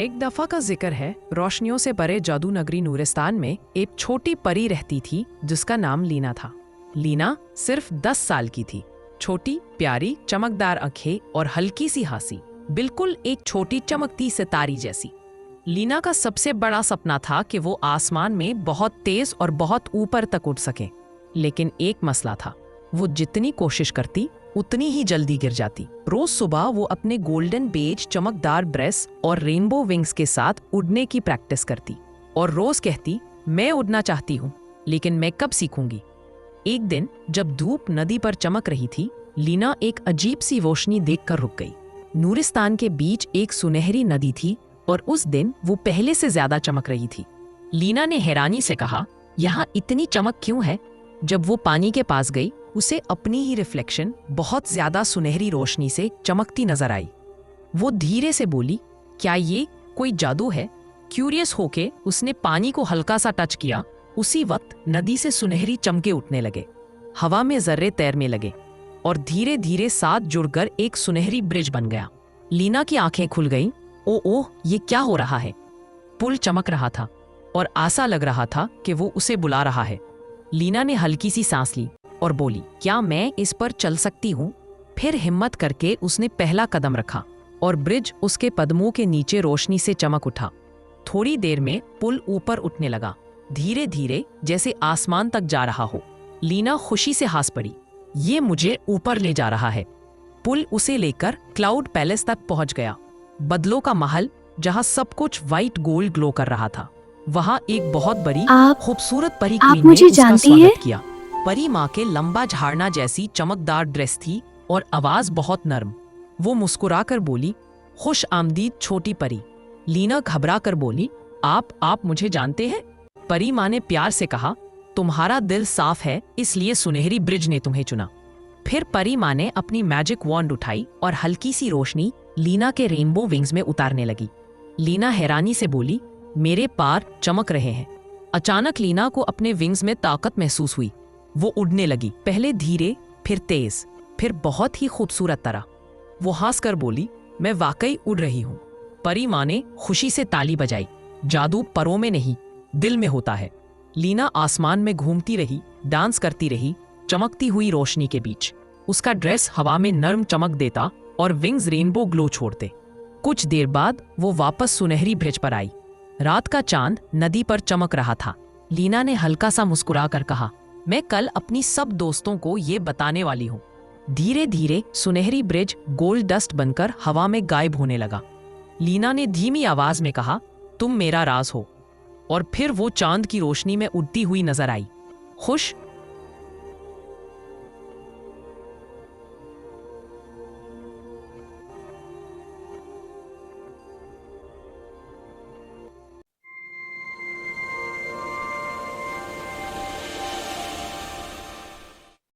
एक दफा का जिक्र है, रोशनियों से भरे जादू नगरी नूरिस्तान में एक छोटी परी रहती थी जिसका नाम लीना था। लीना सिर्फ 10 साल की थी। छोटी, प्यारी, चमकदार आंखें और हल्की सी हंसी, बिल्कुल एक छोटी चमकती सितारी जैसी। लीना का सबसे बड़ा सपना था कि वो आसमान में बहुत तेज और बहुत ऊपर तक उड़ सके। लेकिन एक मसला था, वो जितनी कोशिश करती उतनी ही जल्दी गिर जाती। रोज सुबह वो अपने गोल्डन बेज, चमकदार ब्रेस और रेनबो विंग्स के साथ उड़ने की प्रैक्टिस करती और रोज कहती, मैं उड़ना चाहती हूँ, लेकिन मैं कब सीखूंगी। एक दिन जब धूप नदी पर चमक रही थी, लीना एक अजीब सी रोशनी देखकर रुक गई। नूरिस्तान के बीच एक सुनहरी नदी थी और उस दिन वो पहले से ज्यादा चमक रही थी। लीना ने हैरानी से कहा, यहाँ इतनी चमक क्यों है? जब वो पानी के पास गई, उसे अपनी ही रिफ्लेक्शन बहुत ज्यादा सुनहरी रोशनी से चमकती नजर आई। वो धीरे से बोली, क्या ये कोई जादू है? क्यूरियस होके उसने पानी को हल्का सा टच किया। उसी वक्त नदी से सुनहरी चमके उठने लगे, हवा में जर्रे तैरने लगे और धीरे धीरे साथ जुड़कर एक सुनहरी ब्रिज बन गया। लीना की आंखें खुल गईं। ओह, ये क्या हो रहा है? पुल चमक रहा था और आशा लग रहा था कि वो उसे बुला रहा है। लीना ने हल्की सी सांस ली और बोली, क्या मैं इस पर चल सकती हूँ? फिर हिम्मत करके उसने पहला कदम रखा और ब्रिज उसके कदमों के नीचे रोशनी से चमक उठा। थोड़ी देर में पुल ऊपर उठने लगा, धीरे धीरे, जैसे आसमान तक जा रहा हो। लीना खुशी से हंस पड़ी, ये मुझे ऊपर ले जा रहा है। पुल उसे लेकर क्लाउड पैलेस तक पहुंच गया, बदलों का महल, जहां सब कुछ व्हाइट गोल्ड ग्लो कर रहा था। वहां एक बहुत बड़ी खूबसूरत परी क्वीन ने उसका स्वागत किया। परी माँ के लंबा झाड़ना जैसी चमकदार ड्रेस थी और आवाज बहुत नर्म। वो मुस्कुराकर बोली, खुश आमदीद छोटी परी। लीना घबरा कर बोली, आप मुझे जानते हैं? परी माँ ने प्यार से कहा, तुम्हारा दिल साफ है, इसलिए सुनहरी ब्रिज ने तुम्हें चुना। फिर परी माँ ने अपनी मैजिक वॉन्ड उठाई और हल्की सी रोशनी लीना के रेनबो विंग्स में उतारने लगी। लीना हैरानी से बोली, मेरे पैर चमक रहे हैं। अचानक लीना को अपने विंग्स में ताकत महसूस हुई। वो उड़ने लगी, पहले धीरे, फिर तेज, फिर बहुत ही खूबसूरत तरह। वो हंसकर बोली, मैं वाकई उड़ रही हूँ। परी माँ ने खुशी से ताली बजाई। जादू परों में नहीं, दिल में होता है। लीना आसमान में घूमती रही, डांस करती रही, चमकती हुई रोशनी के बीच। उसका ड्रेस हवा में नर्म चमक देता और विंग्स रेनबो ग्लो छोड़ते। कुछ देर बाद वो वापस सुनहरी ब्रिज पर आई। रात का चांद नदी पर चमक रहा था। लीना ने हल्का सा मुस्कुराकर कहा, मैं कल अपनी सब दोस्तों को ये बताने वाली हूँ। धीरे धीरे सुनहरी ब्रिज गोल्ड डस्ट बनकर हवा में गायब होने लगा। लीना ने धीमी आवाज में कहा, तुम मेरा राज हो। और फिर वो चांद की रोशनी में उड़ती हुई नजर आई, खुश